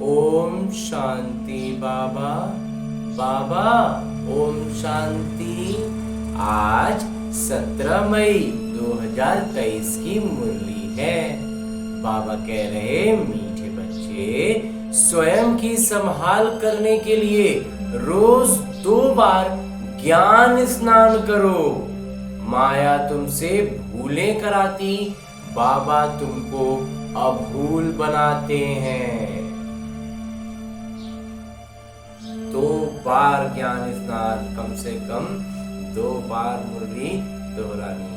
ओम शांति बाबा। बाबा ओम शांति। आज 17 मई 2023 की मुरली है। बाबा कह रहे मीठे बच्चे स्वयं की संभाल करने के लिए रोज 2 बार ज्ञान स्नान करो। माया तुमसे भूलें कराती, बाबा तुमको अभूल बनाते हैं। 2 बार ज्ञान स्नान, कम से कम 2 बार मुरली दोहरानी।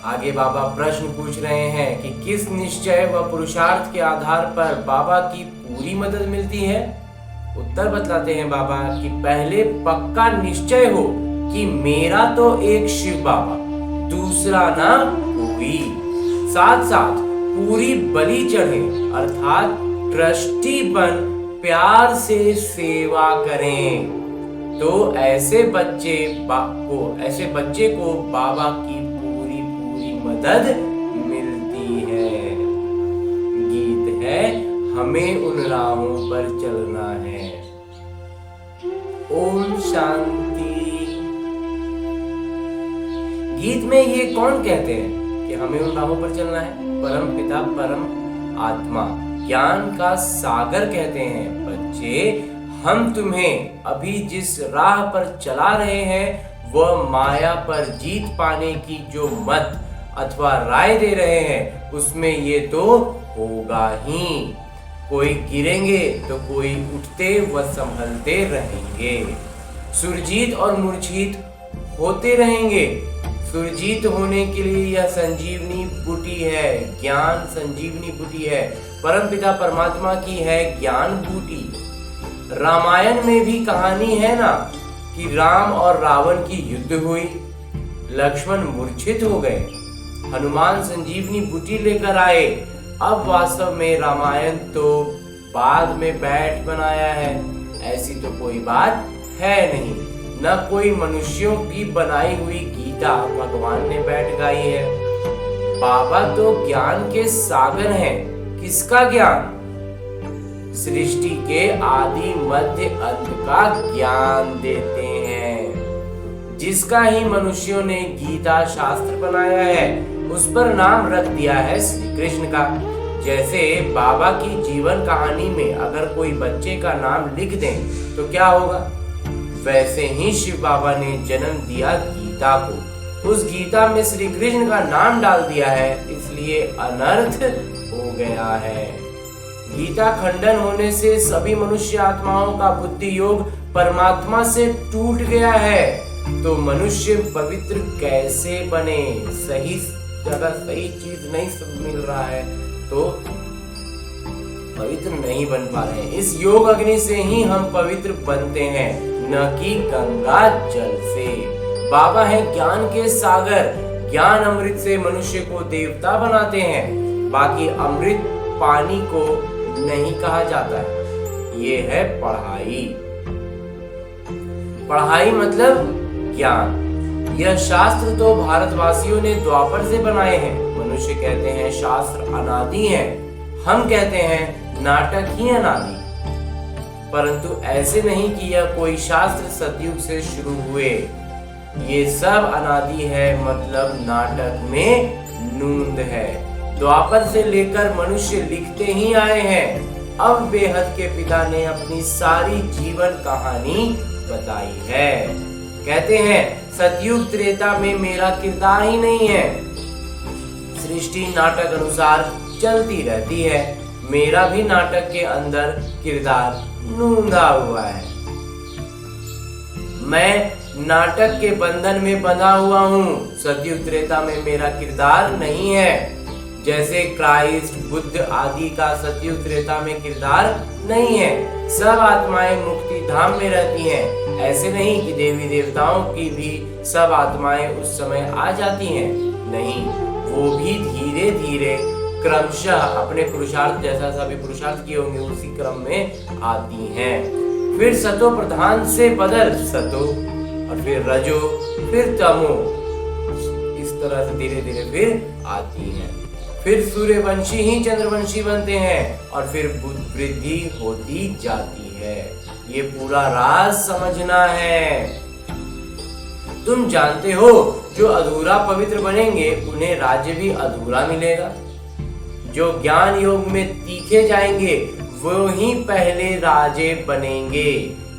आगे बाबा प्रश्न पूछ रहे हैं कि किस निश्चय व पुरुषार्थ के आधार पर बाबा की पूरी मदद मिलती है। उत्तर बतलाते हैं बाबा कि पहले पक्का निश्चय हो कि मेरा तो एक शिव बाबा, दूसरा ना कोई। साथ साथ पूरी बलि चढ़े अर्थात ट्रस्टी बन प्यार से सेवा करें तो ऐसे बच्चे को बाबा की पूरी मदद मिलती है। गीत है हमें उन राहों पर चलना है। ओम शांति। गीत में ये कौन कहते हैं कि हमें उन राहों पर चलना है? परम पिता परम आत्मा ज्ञान का सागर कहते हैं। बच्चे हम तुम्हें अभी जिस राह पर चला रहे हैं वह माया पर जीत पाने की जो मत अथवा राय दे रहे हैं उसमें ये तो होगा ही। कोई गिरेंगे तो कोई उठते व संभलते रहेंगे। सुरजीत और मूर्छित होते रहेंगे। सुरजीत होने के लिए यह संजीवनी बूटी है, ज्ञान संजीवनी बूटी है। परमपिता परमात्मा की है ज्ञान बूटी। रामायण में भी कहानी है ना कि राम और रावण की युद्ध हुई, लक्ष्मण मूर्छित हो गए, हनुमान संजीवनी बूटी लेकर आए। अब वास्तव में रामायण तो बाद में बैठ बनाया है, ऐसी तो कोई बात है नहीं। न कोई मनुष्यों की बनाई हुई गीता भगवान ने बैठ गाई है। बाबा तो ज्ञान के सागर हैं। किसका ज्ञान? सृष्टि के आदि मध्य अंत का ज्ञान देते हैं। जिसका ही मनुष्यों ने गीता शास्त्र बनाया है उस पर नाम रख दिया है श्री कृष्ण का। जैसे बाबा की जीवन कहानी में अगर कोई बच्चे का नाम लिख दें तो क्या होगा, वैसे ही शिव बाबा ने जन्म दिया गीता को। उस गीता में श्री कृष्ण का नाम डाल दिया है, इसलिए अनर्थ हो गया है। गीता खंडन होने से सभी मनुष्य आत्माओं का बुद्धि योग परमात्मा से टूट गया है। तो मनुष्य पवित्र कैसे बने? सही जगह सही चीज नहीं मिल रहा है तो पवित्र नहीं बन पा रहे हैं। इस योग अग्नि से ही हम पवित्र बनते हैं, न कि गंगा जल से। बाबा है ज्ञान के सागर। ज्ञान अमृत से मनुष्य को देवता बनाते हैं। बाकी अमृत पानी को नहीं कहा जाता है। ये है पढ़ाई। पढ़ाई मतलब ज्ञान। यह शास्त्र तो भारतवासियों ने द्वापर से बनाए हैं। मनुष्य कहते हैं शास्त्र अनादि हैं, हम कहते हैं नाटक ही अनादि। परंतु ऐसे नहीं कि यह कोई शास्त्र सतयुग से शुरू हुए। ये सब अनादि है, मतलब नाटक में नूंद है। द्वापर से लेकर मनुष्य लिखते ही आए हैं। अब बेहद के पिता ने अपनी सारी जीवन कहानी बताई है। कहते हैं सतयुग त्रेता में मेरा किरदार ही नहीं है। सृष्टि नाटक अनुसार चलती रहती है। मेरा भी नाटक के अंदर किरदार नूंदा हुआ है। मैं नाटक के बंधन में बंधा हुआ हूँ। सतयुग त्रेता में मेरा किरदार नहीं है। जैसे क्राइस्ट बुद्ध आदि का सतयुग त्रेता में किरदार नहीं है। सब आत्माएं मुक्ति धाम में रहती हैं। ऐसे नहीं कि देवी देवताओं की भी सब आत्माएं उस समय आ जाती हैं। नहीं, वो भी धीरे धीरे क्रमशः अपने पुरुषार्थ जैसा सभी पुरुषार्थ किए होंगे उसी क्रम में आती हैं। फिर सतो प्रधान से बदल सतो और फिर रजो फिर तमो, इस तरह से धीरे धीरे फिर आती हैं। फिर सूर्यवंशी ही चंद्रवंशी बनते हैं और फिर वृद्धि होती जाती है। ये पूरा राज समझना है। तुम जानते हो जो अधूरा पवित्र बनेंगे उन्हें राज्य भी अधूरा मिलेगा। जो ज्ञान योग में तीखे जाएंगे वो ही पहले राजे बनेंगे।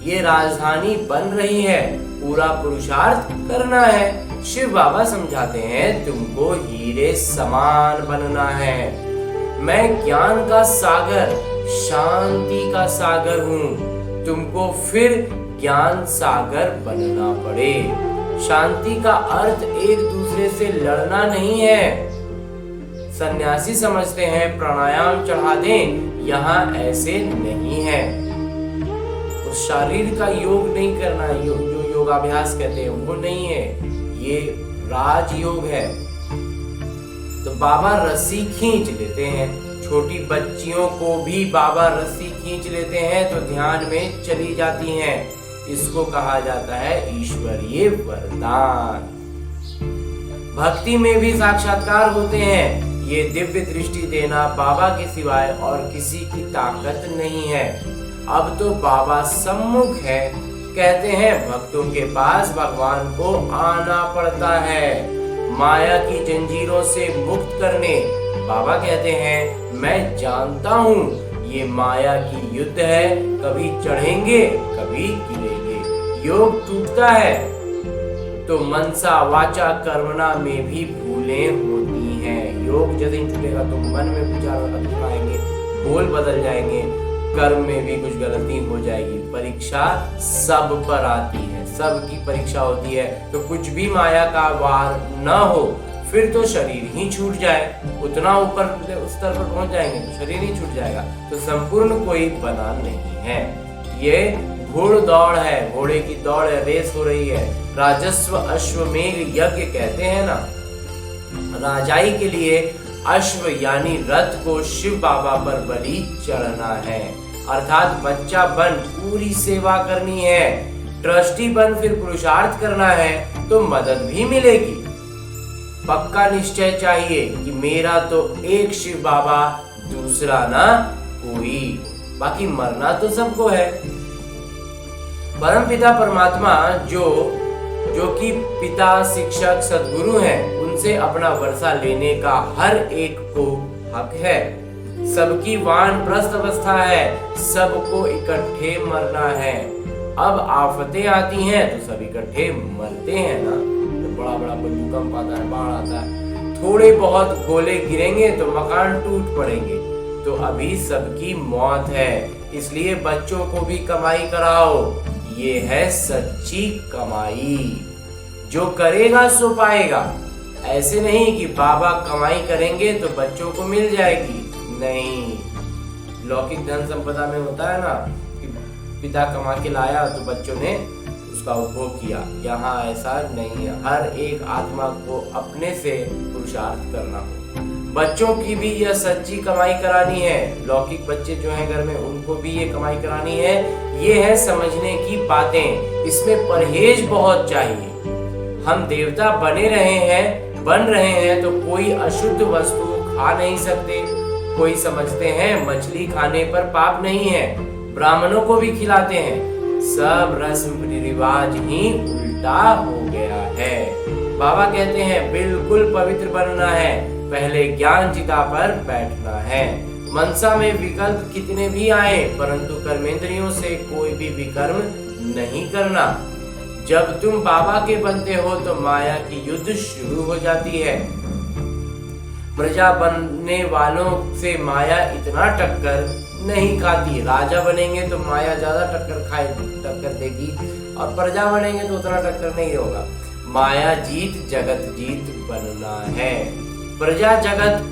ये राजधानी बन रही है, पूरा पुरुषार्थ करना है। शिव बाबा समझाते हैं तुमको हीरे समान बनना है। मैं ज्ञान का सागर, शांति का सागर हूँ। तुमको फिर ज्ञान सागर बनना पड़े। शांति का अर्थ एक दूसरे से लड़ना नहीं है। सन्यासी समझते हैं प्राणायाम चढ़ा दें, यहाँ ऐसे नहीं है। तो शरीर का योग नहीं करना, जो योगाभ्यास कहते हैं वो नहीं है, ये राजयोग है। तो बाबा रस्सी खींच लेते हैं, छोटी बच्चियों को भी बाबा रस्सी खींच लेते हैं तो ध्यान में चली जाती हैं। इसको कहा जाता है ईश्वरीय वरदान। भक्ति में भी साक्षात्कार होते हैं। ये दिव्य दृष्टि देना बाबा के सिवाय और किसी की ताकत नहीं है। अब तो बाबा सम्मुख है। कहते हैं भक्तों के पास भगवान को आना पड़ता है, माया की जंजीरों से मुक्त करने। बाबा कहते हैं मैं जानता हूँ ये माया की युद्ध है, कभी चढ़ेंगे कभी गिरेंगे। योग टूटता है तो मनसा वाचा कर्मणा में भी भूलें होती हैं। योग जब ही टूटेगा तो मन में विचार आएंगे, बोल बदल जाएंगे, कर्म में भी कुछ गलती हो जाएगी। परीक्षा सब पर आती है, सबकी परीक्षा होती है। तो कुछ भी माया का वार न हो, फिर तो शरीर ही छूट जाए। उतना ऊपर उस स्तर पर पहुंच जाएंगे तो शरीर ही छूट जाएगा। तो संपूर्ण कोई बना नहीं है। ये घोड़ दौड़ है, घोड़े की दौड़ है, रेस हो रही है। राजस्व अश्वमेघ यज्ञ कहते हैं ना। राजाई के लिए अश्व यानी रथ को शिव बाबा पर बलि चढ़ना है, अर्थात बच्चा बन पूरी सेवा करनी है। ट्रस्टी बन फिर पुरुषार्थ करना है तो मदद भी मिलेगी। पक्का निश्चय चाहिए कि मेरा तो एक शिव बाबा, दूसरा ना कोई, बाकी मरना तो सबको है। परमपिता परमात्मा जो कि पिता, शिक्षक, सद्गुरु हैं, उनसे अपना वर्षा लेने का हर एक को हक है। सबकी वानप्रस्थ अवस्था है, सबको इकट्ठे मरना है। अब आफतें आती हैं तो सब इकट्ठे मरते हैं ना। तो बड़ा बड़ा कोई भूकंप आता है, बाढ़ आता है, थोड़े बहुत गोले गिरेंगे तो मकान टूट पड़ेंगे। तो अभी सबकी मौत है, इसलिए बच्चों को भी कमाई कराओ। ये है सच्ची कमाई। जो करेगा सो पाएगा। ऐसे नहीं कि बाबा कमाई करेंगे तो बच्चों को मिल जाएगी, नहीं। लौकिक धन संपदा में होता है ना कि पिता कमा के लाया तो बच्चों ने उसका उपभोग किया। यहाँ ऐसा नहीं है। हर एक आत्मा को अपने से पुरुषार्थ करना हो। बच्चों की भी यह सच्ची कमाई करानी है। लौकिक बच्चे जो हैं घर में, उनको भी ये कमाई करानी है। ये है समझने की बातें। इसमें परहेज बहुत चाहिए। हम देवता बन रहे हैं तो कोई अशुद्ध वस्तु खा नहीं सकते। कोई समझते हैं मछली खाने पर पाप नहीं है, ब्राह्मणों को भी खिलाते हैं। सब रस्म रिवाज ही उल्टा हो गया है। बाबा कहते हैं बिल्कुल पवित्र बनना है, पहले ज्ञान चिता पर बैठना है। मनसा में विकल्प कितने भी आए, परंतु कर्मेंद्रियों से कोई भी विकर्म नहीं करना। जब तुम बाबा के बनते हो तो माया की युद्ध शुरू हो जाती है। प्रजा बनने वालों से माया इतना टक्कर नहीं खाती। राजा बनेंगे तो माया ज्यादा टक्कर देगी, और प्रजा बनेंगे तो उतना टक्कर नहीं होगा। माया जीत जगत जीत बनना है। प्रजा जगत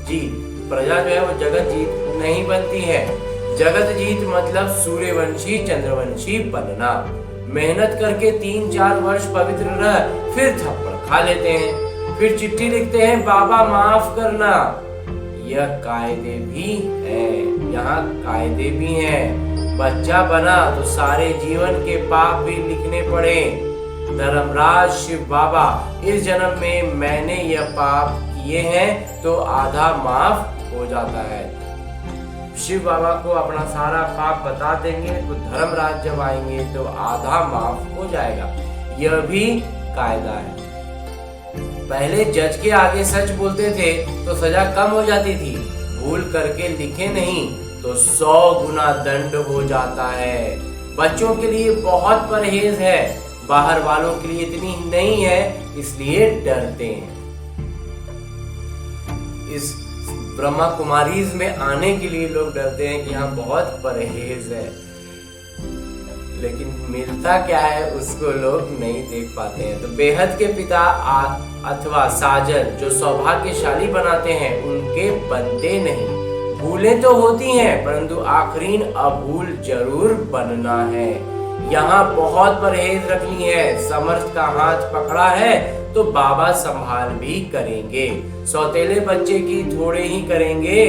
जीत, प्रजा जो है वो जगत जीत नहीं बनती है। जगत जीत मतलब सूर्यवंशी चंद्रवंशी बनना। मेहनत करके 3-4 वर्ष पवित्र रह, फिर थप्पड़ खा लेते हैं, फिर चिट्ठी लिखते हैं बाबा माफ करना। यह कायदे भी है, यहाँ कायदे भी हैं। बच्चा बना तो सारे जीवन के पाप भी लिखने पड़े। धर्मराज शिव बाबा, इस जन्म में मैंने यह पाप किए हैं तो आधा माफ हो जाता है। शिव बाबा को अपना सारा पाप बता देंगे तो धर्मराज जब आएंगे तो आधा माफ हो जाएगा। यह भी कायदा है। पहले जज के आगे सच बोलते थे तो सजा कम हो जाती थी, भूल करके लिखे नहीं तो 100 गुना दंड हो जाता है। बच्चों के लिए बहुत परहेज है, बाहर वालों के लिए इतनी नहीं है, इसलिए डरते हैं। इस ब्रह्मा कुमारीज में आने के लिए लोग डरते हैं कि यहाँ बहुत परहेज है, लेकिन मिलता क्या है उसको लोग नहीं देख पाते हैं। तो बेहद के पिता अथवा साजन जो सौभाग्यशाली बनाते हैं उनके बनते नहीं। भूलें तो होती हैं परंतु आखिरीन अभूल जरूर बनना है। यहाँ बहुत परहेज रखनी है। समर्थ का हाथ पकड़ा है तो बाबा संभाल भी करेंगे। सौतेले बच्चे की थोड़े ही करेंगे,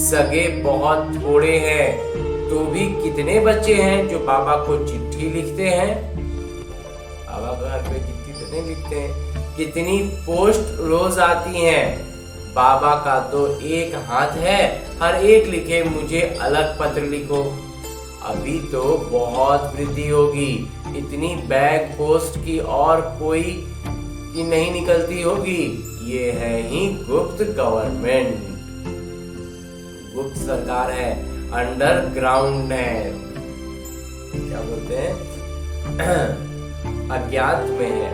सगे बहुत थोड़े हैं। तो भी कितने बच्चे हैं जो बाबा को चिट्ठी लिखते हैं। बाबा घर पे चिट्ठी तो नहीं लिखते हैं। कितनी पोस्ट रोज आती हैं। बाबा का तो एक हाथ है, हर एक लिखे मुझे अलग पत्र लिखो। अभी तो बहुत वृद्धि होगी। इतनी बैग पोस्ट की और कोई की नहीं निकलती होगी। ये है ही गुप्त गवर्नमेंट, गुप्त सरकार है, अंडरग्राउंड है, क्या बोलते हैं, अज्ञात में है।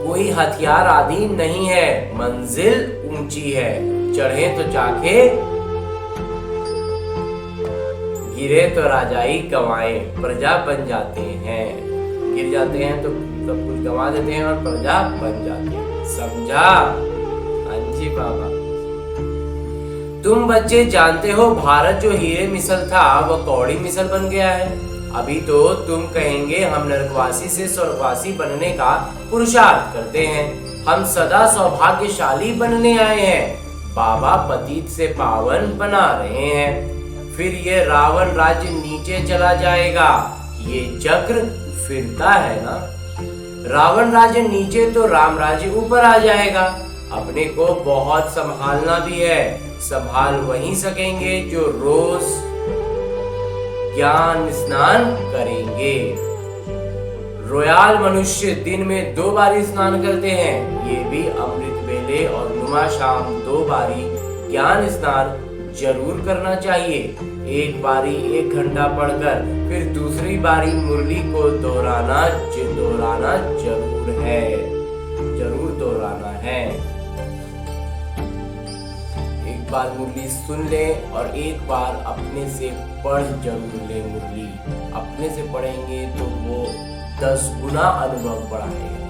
कोई हथियार आदि नहीं है, मंजिल ऊंची है, चढ़े तो जाके, गिरे तो राजाई गवाए, प्रजा बन जाते हैं। गिर जाते हैं तो सब कुछ गंवा देते हैं और प्रजा बन जाते हैं। समझा? हाँ जी बाबा। तुम बच्चे जानते हो भारत जो हीरे मिसल था वह कौड़ी मिसल बन गया है। अभी तो तुम कहेंगे हम नरकवासी से स्वर्गवासी बनने का पुरुषार्थ करते हैं, हम सदा सौभाग्यशाली बनने आए हैं। बाबा पतित से पावन बना रहे हैं। फिर ये रावण राज्य नीचे चला जाएगा। ये चक्र फिरता है ना। रावण राज्य नीचे तो राम राज्य ऊपर आ जाएगा। अपने को बहुत संभालना भी है। संभाल वही सकेंगे जो रोज ज्ञान स्नान करेंगे। रोयाल मनुष्य दिन में 2 बारी स्नान करते हैं। ये भी अमृत वेले और नुमा शाम 2 बारी ज्ञान स्नान जरूर करना चाहिए। एक बारी 1 घंटा पढ़कर फिर दूसरी बारी मुरली को दोहराना जरूर है, जरूर दोहराना है। एक बार मुरली सुन ले और एक बार अपने से पढ़ जरूर ले मुरली। अपने से पढ़ेंगे तो वो 10 गुना अनुभव बढ़ाएगा।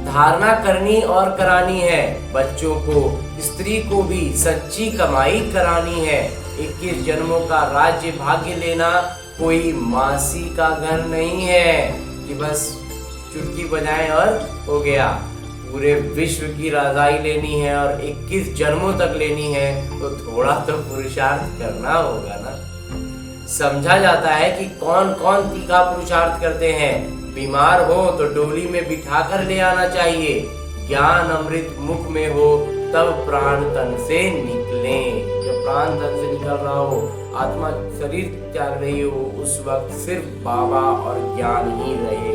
धारणा करनी और करानी है। बच्चों को, स्त्री को भी सच्ची कमाई करानी है। 21 जन्मों का राज्य भाग्य लेना कोई मासी का घर नहीं है कि बस चुटकी बजाएं और हो गया। पूरे विश्व की राजाई लेनी है और 21 जन्मों तक लेनी है तो थोड़ा तो पुरुषार्थ करना होगा ना। समझा जाता है कि कौन कौन तीखा पुरुषार्थ करते हैं। बीमार हो तो डोली में बिठा कर ले आना चाहिए। ज्ञान अमृत मुख में हो तब प्राण तन से निकले। जब प्राण तन से निकल रहा हो, आत्मा शरीर त्याग रही हो, उस वक्त सिर्फ बाबा और ज्ञान ही रहे।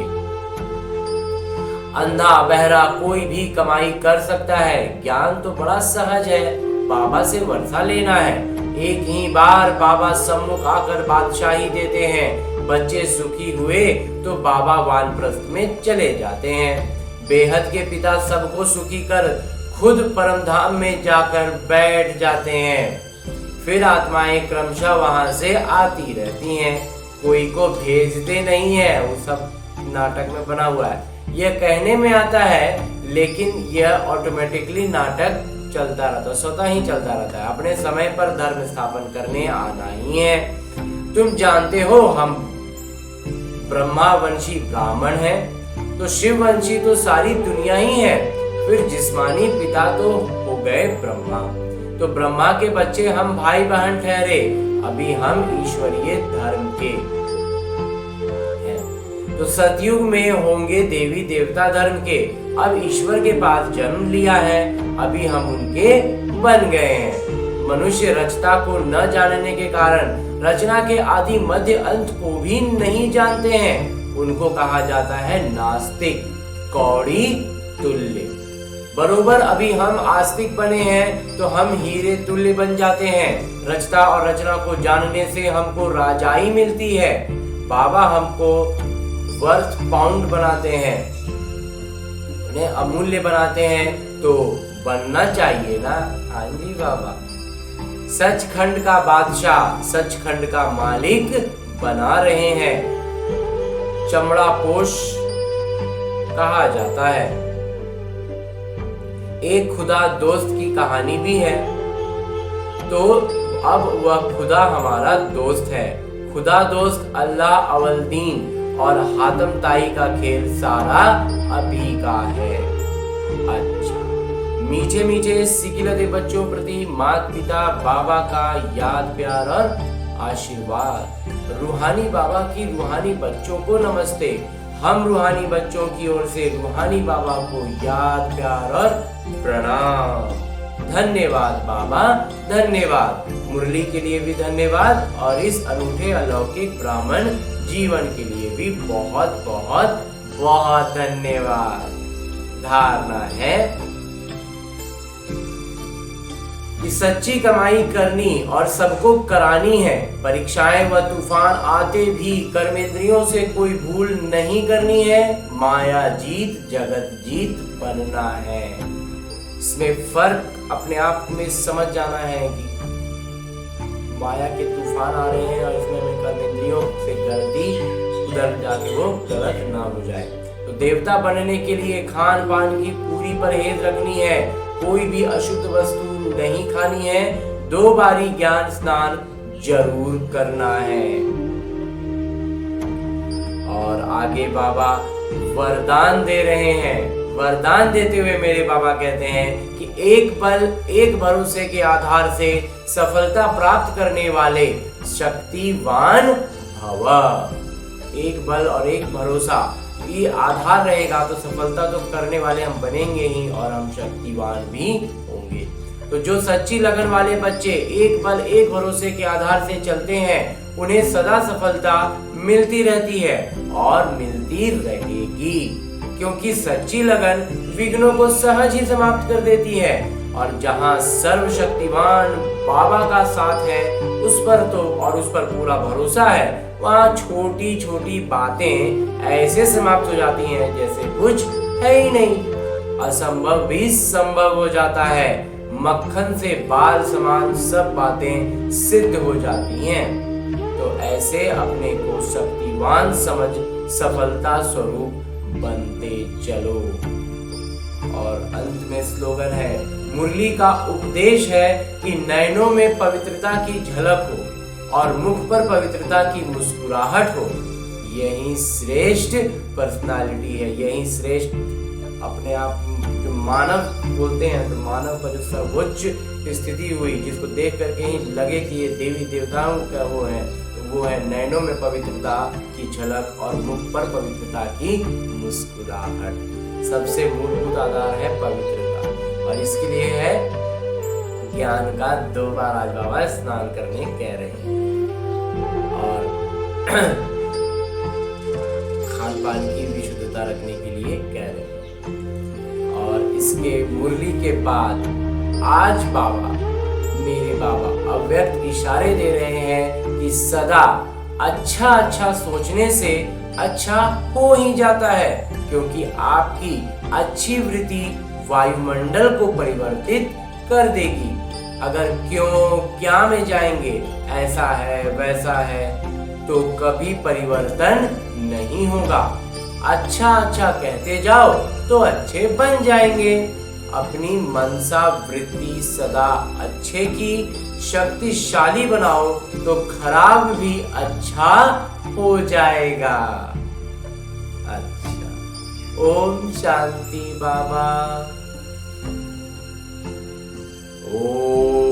अंधा बहरा कोई भी कमाई कर सकता है। ज्ञान तो बड़ा सहज है। बाबा से वर्षा लेना है। एक ही बार बाबा सम्मुख आकर बादशाही देते हैं। बच्चे सुखी हुए तो बाबा वानप्रस्थ में चले जाते हैं। बेहद के पिता सबको सुखी कर खुद परम धाम में जाकर बैठ जाते हैं। फिर आत्माएं क्रमशः वहां से आती रहती हैं। कोई को भेजते नहीं है। वो सब नाटक में बना हुआ है। यह कहने में आता है लेकिन यह ऑटोमेटिकली नाटक चलता रहता है, स्वतः ही चलता रहता है। अपने समय पर धर्म स्थापन करने आना ही है। तुम जानते हो हम ब्रह्मावंशी ब्राह्मण हैं, तो शिववंशी तो सारी दुनिया ही है। फिर जिस्मानी पिता तो हो गए ब्रह्मा। तो ब्रह्मा के बच्चे हम भाई बहन ठहरे। अभी हम ईश्वरीय धर्म के हैं। तो सतयुग में होंगे देवी देवता धर्म के। अब ईश्वर के पास जन्म लिया है, अभी हम उनके बन गए हैं। मनुष्य रचता को न जानने के कारण रचना के आदि मध्य अंत को भी नहीं जानते हैं। उनको कहा जाता है नास्तिक, कौड़ी तुल्य। बरोबर अभी हम आस्तिक बने हैं तो हम हीरे तुल्य बन जाते हैं। रचता और रचना को जानने से हमको राजाई मिलती है। बाबा हमको वर्थ पाउंड बनाते हैं, उन्हें अमूल्य बनाते हैं, तो बनना चाहिए ना। हाँ जी बाबा। सचखंड का बादशाह, सचखंड का मालिक बना रहे हैं। चमड़ा पोश कहा जाता है। एक खुदा दोस्त की कहानी भी है। तो अब वह खुदा हमारा दोस्त है। खुदा दोस्त अल्लाह अवलदीन और हातम ताई का खेल सारा अभी का है। अच्छा, मीठे मीठे सिकिलते बच्चों प्रति माता पिता बाबा का याद प्यार और आशीर्वाद। रूहानी बाबा की रूहानी बच्चों को नमस्ते। हम रूहानी बच्चों की ओर से रूहानी बाबा को याद प्यार और प्रणाम। धन्यवाद बाबा, धन्यवाद। मुरली के लिए भी धन्यवाद और इस अनूठे अलौकिक ब्राह्मण जीवन के लिए भी बहुत बहुत बहुत धन्यवाद। धारणा है कि सच्ची कमाई करनी और सबको करानी है। परीक्षाएं व तूफान आते भी कर्मेंद्रियों से कोई भूल नहीं करनी है। माया जीत जगत जीत बनना है। इसमें फर्क अपने आप में समझ जाना है कि माया के तूफान आ रहे हैं और इसमें हमें कर्मेंद्रियों से गलती उधर जाके वो गलत ना हो जाए। तो देवता बनने के लिए खान पान की पूरी परहेज रखनी है। कोई भी अशुद्ध वस्तु नहीं खानी है। 2 बारी ज्ञान स्नान जरूर करना है। और आगे बाबा वरदान दे रहे हैं। वरदान देते हुए मेरे बाबा कहते हैं कि एक बल एक भरोसे के आधार से सफलता प्राप्त करने वाले शक्तिवान भव। एक बल और एक भरोसा, ये आधार रहेगा तो सफलता तो करने वाले हम बनेंगे ही और हम शक्तिवान भी होंगे। तो जो सच्ची लगन वाले बच्चे एक बल एक भरोसे के आधार से चलते हैं, उन्हें सदा सफलता मिलती रहती है और मिलती रहेगी, क्योंकि सच्ची लगन विघ्नों को सहज ही समाप्त कर देती है। और जहां सर्वशक्तिवान बाबा का साथ है उस पर पूरा भरोसा है, वहां छोटी छोटी बातें ऐसे समाप्त हो जाती हैं जैसे कुछ है ही नहीं। असंभव भी संभव हो जाता है। मक्खन से बाल समान सब बातें सिद्ध हो जाती हैं। तो ऐसे अपने को शक्तिवान समझ सफलता स्वरूप बनते चलो। और अंत में स्लोगन है, मुरली का उपदेश है कि नयनों में पवित्रता की झलक हो और मुख पर पवित्रता की मुस्कुराहट हो। यही श्रेष्ठ पर्सनालिटी है, यही श्रेष्ठ अपने आप जो मानव बोलते हैं, तो मानव का जो सर्वोच्च स्थिति हुई, जिसको देख करके ही लगे कि ये देवी देवताओं का वो है, तो वो है नयनों में पवित्रता की झलक और मुख पर पवित्रता की मुस्कुराहट। सबसे मूलभूत आधार है पवित्रता, और इसके लिए है ज्ञान का 2 बार आज बाबा स्नान करने कह रहे हैं। और खान पान की विशुद्धता रखने के लिए कह रहे हैं। और इसके मुरली के बाद आज बाबा, मेरे बाबा अव्यक्त इशारे दे रहे हैं कि सदा अच्छा अच्छा सोचने से अच्छा हो ही जाता है, क्योंकि आपकी अच्छी वृत्ति वायुमंडल को परिवर्तित कर देगी। अगर क्यों क्या में जाएंगे, ऐसा है वैसा है, तो कभी परिवर्तन नहीं होगा। अच्छा अच्छा कहते जाओ तो अच्छे बन जाएंगे। अपनी मनसा वृत्ति सदा अच्छे की शक्तिशाली बनाओ तो खराब भी अच्छा हो जाएगा। अच्छा, ओम शांति बाबा। ओम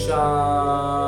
शांति।